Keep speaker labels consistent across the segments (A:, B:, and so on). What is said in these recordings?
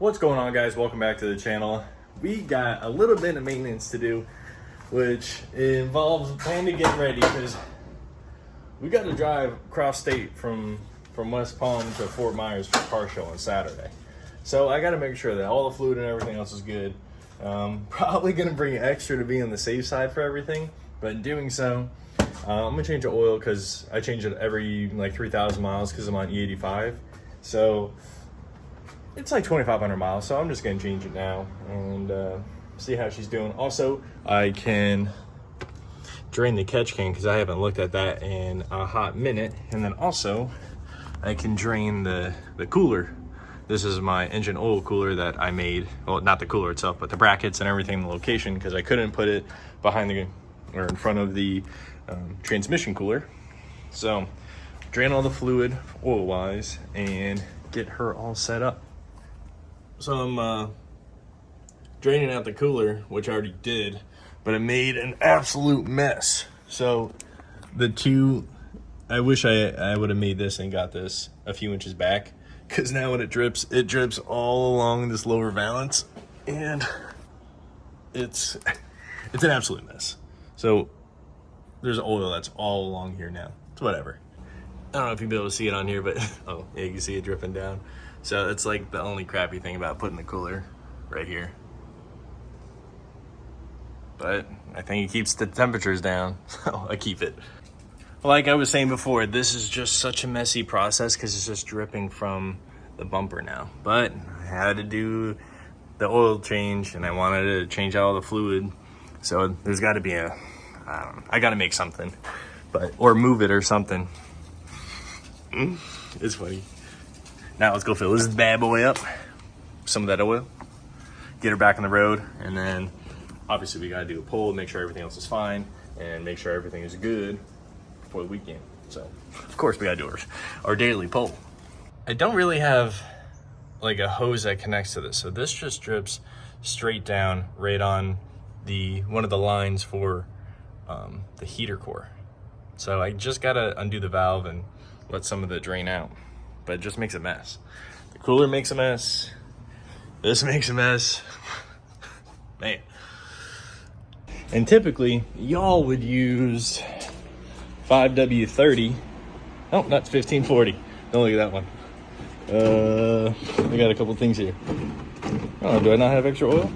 A: What's going on, guys? Welcome back to the channel. We got a little bit of maintenance to do, which involves kind of getting ready because we got to drive across state from West Palm to Fort Myers for car show on Saturday. So I got to make sure that all the fluid and everything else is good. Probably going to bring extra to be on the safe side for everything, but in doing so, I'm gonna change the oil because I change it every like 3,000 miles because I'm on E85. So it's like 2,500 miles, so I'm just gonna change it now and see how she's doing. Also, I can drain the catch can because I haven't looked at that in a hot minute. And then also, I can drain the cooler. This is my engine oil cooler that I made. Well, not the cooler itself, but the brackets and everything in the location because I couldn't put it behind the or in front of the transmission cooler. So, drain all the fluid oil-wise and get her all set up. So I'm draining out the cooler, which I already did, but it made an absolute mess. So the two, I wish I would have made this and got this a few inches back, because now when it drips all along this lower valance, and it's an absolute mess. So there's oil that's all along here now. It's whatever. I don't know if you'll be able to see it on here, but oh yeah, you can see it dripping down. So it's like the only crappy thing about putting the cooler right here. But I think it keeps the temperatures down, so I keep it. Like I was saying before, this is just such a messy process because it's just dripping from the bumper now. But I had to do the oil change and I wanted to change out all the fluid. So there's got to be a, I don't know, I got to make something, or move it or something. It's funny. Now let's go fill this bad boy up. Some of that oil. Get her back on the road. And then obviously we gotta do a pull, make sure everything else is fine, and make sure everything is good before the weekend. So of course we gotta do our daily pull. I don't really have like a hose that connects to this. So this just drips straight down right on one of the lines for the heater core. So I just gotta undo the valve and let some of it drain out. But it just makes a mess. The cooler makes a mess. This makes a mess. Man. And typically, y'all would use 5W30. Oh, that's 1540. Don't look at that one. I got a couple things here. Oh, do I not have extra oil?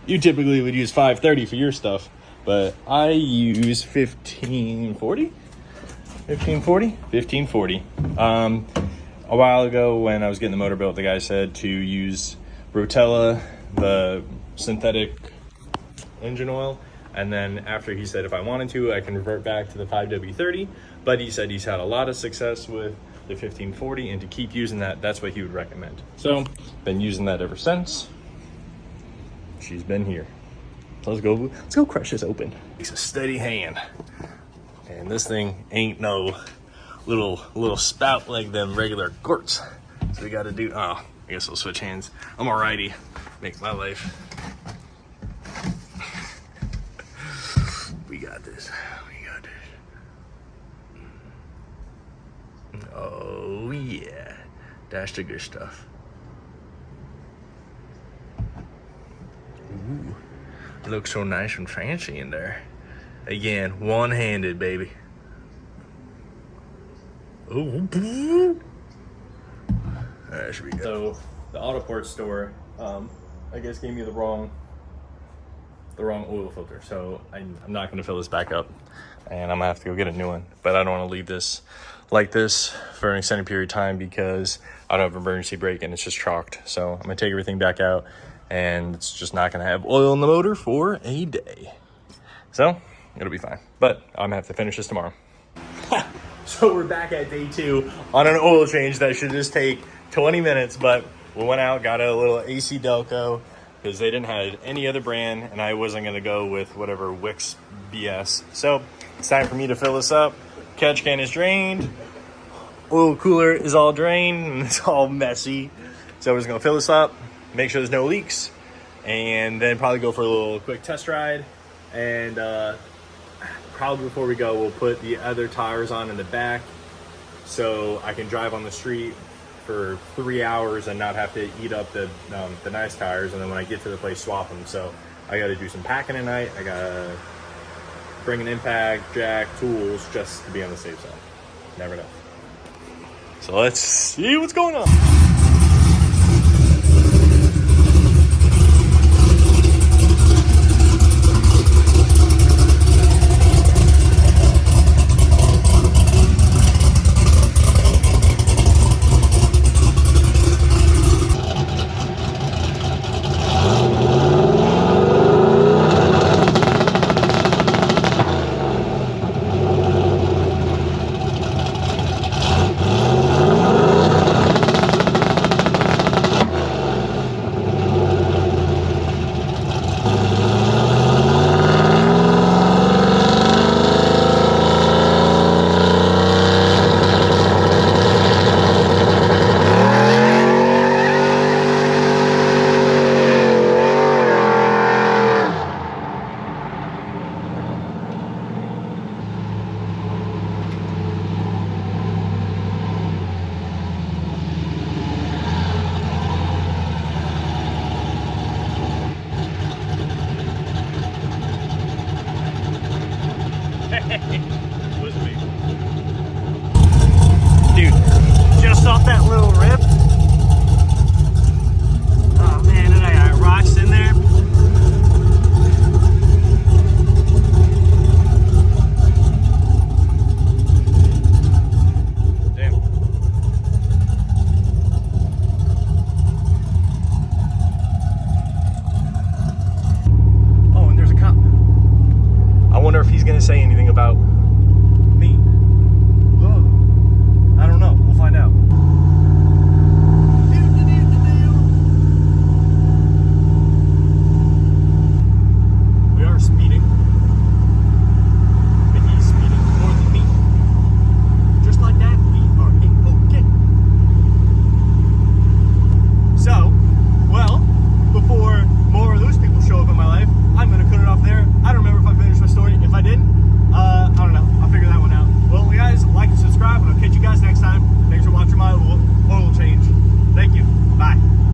A: You typically would use 530 for your stuff, but I use 1540. 1540. A while ago when I was getting the motor built, the guy said to use Rotella, the synthetic engine oil, and then after he said if I wanted to, I can revert back to the 5W30, but he said he's had a lot of success with the 1540, and to keep using that, that's what he would recommend. So, been using that ever since. She's been here. So let's go crush this open. Takes a steady hand. And this thing ain't no little spout like them regular quarts. So we gotta do, I guess we'll switch hands. I'm a righty, makes my life. We got this. Oh yeah, that's the good stuff. Ooh, it looks so nice and fancy in there. Again, one-handed, baby. Ooh. That should be good. So the Autoport store, I guess gave me the wrong oil filter. So I'm not gonna fill this back up, and I'm gonna have to go get a new one. But I don't want to leave this like this for an extended period of time because I don't have an emergency brake and it's just chalked. So I'm gonna take everything back out, and it's just not gonna have oil in the motor for a day. So it'll be fine, but I'm gonna have to finish this tomorrow. So we're back at day 2 on an oil change that should just take 20 minutes, but we went out, got a little AC Delco because they didn't have any other brand, and I wasn't gonna go with whatever Wix BS. So it's time for me to fill this up. Catch can is drained, oil cooler is all drained, and it's all messy. So we're just gonna fill this up, make sure there's no leaks, and then probably go for a little quick test ride. And probably before we go, we'll put the other tires on in the back so I can drive on the street for 3 hours and not have to eat up the nice tires, and then when I get to the place, swap them. So I got to do some packing tonight. I got to bring an impact, jack, tools, just to be on the safe side. Never know. So let's see what's going on.